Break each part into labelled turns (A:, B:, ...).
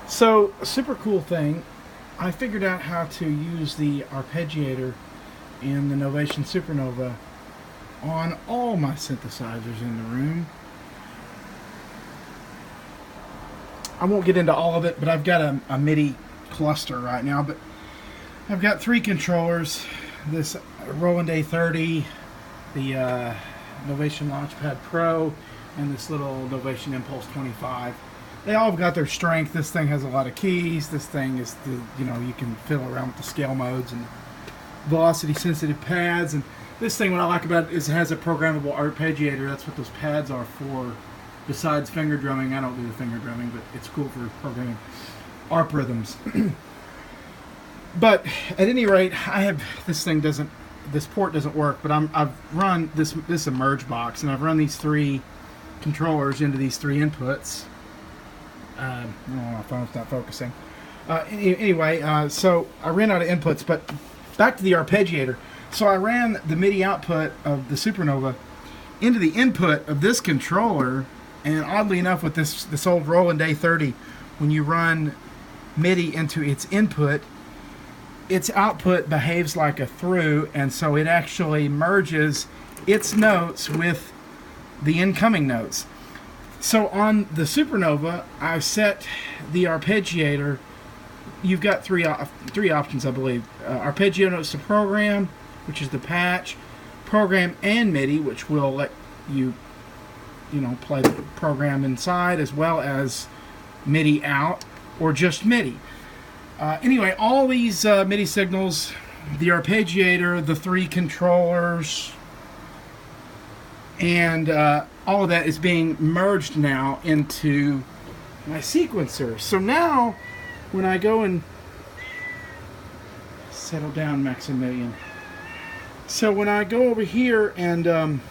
A: So, a super cool thing, I figured out how to use the arpeggiator in the Novation Supernova on all my synthesizers in the room. I won't get into all of it, but I've got a MIDI cluster right now. But I've got three controllers: this Roland A30, the Novation Launchpad Pro, and this little Novation Impulse 25. They all have got their strength. This thing has a lot of keys. This thing is, you can fiddle around with the scale modes and velocity sensitive pads. And this thing, what I like about it is it has a programmable arpeggiator. That's what those pads are for. Besides finger drumming, I don't do the finger drumming, but it's cool for programming arp rhythms. But at any rate, this port doesn't work. But I've run this merge box, and I've run these three controllers into these three inputs. My phone's not focusing. Anyway, so I ran out of inputs, but back to the arpeggiator. So I ran the MIDI output of the Supernova into the input of this controller, and oddly enough, with this old Roland A30, when you run MIDI into its input, its output behaves like a through, and so it actually merges its notes with the incoming notes. So on the Supernova, I set the arpeggiator. You've got three options, I believe. Arpeggio notes to program, which is the patch, program and MIDI, which will let you, play the program inside as well as MIDI out, or just MIDI. Anyway, all these MIDI signals, the arpeggiator, the three controllers, and all of that is being merged now into my sequencer. So now, when I go and settle down, Maximilian. So when I go over here and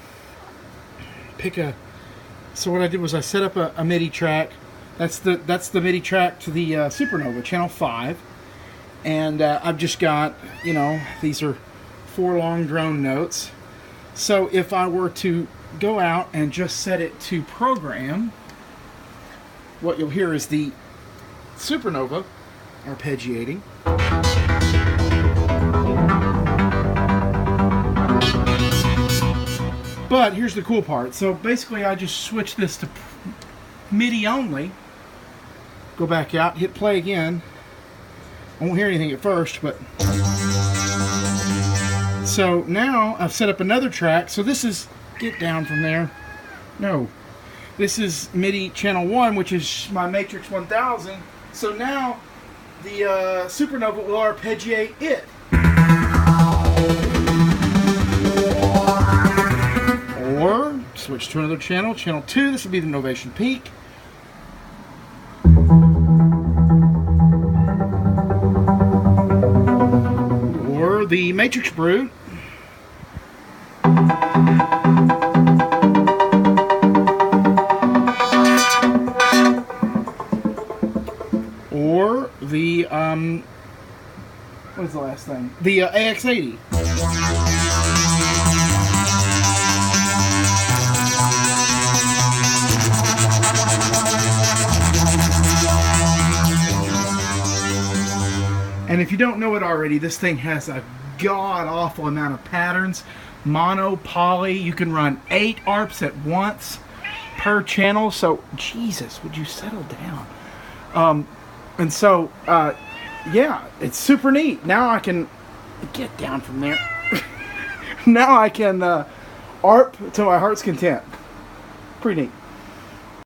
A: so what I did was I set up a MIDI track. That's the MIDI track to the Supernova, channel 5. And I've just got, these are 4 long drone notes. So if I were to go out and just set it to program, what you'll hear is the Supernova arpeggiating. But here's the cool part. So basically I just switch this to MIDI only. Go back out, hit play again. I won't hear anything at first, but... So now I've set up another track. So this is... Get down from there. No. This is MIDI channel 1, which is my Matrix 1000. So now the Supernova will arpeggiate it. Or switch to another channel, channel 2. This will be the Novation Peak. Or the Matrix Brute. Or the, what is the last thing? The AX80. And if you don't know it already, this thing has a god-awful amount of patterns. Mono, poly, you can run 8 ARPs at once per channel. So, Jesus, would you settle down? And so, yeah, it's super neat. Now I can get down from there. Now I can ARP to my heart's content. Pretty neat.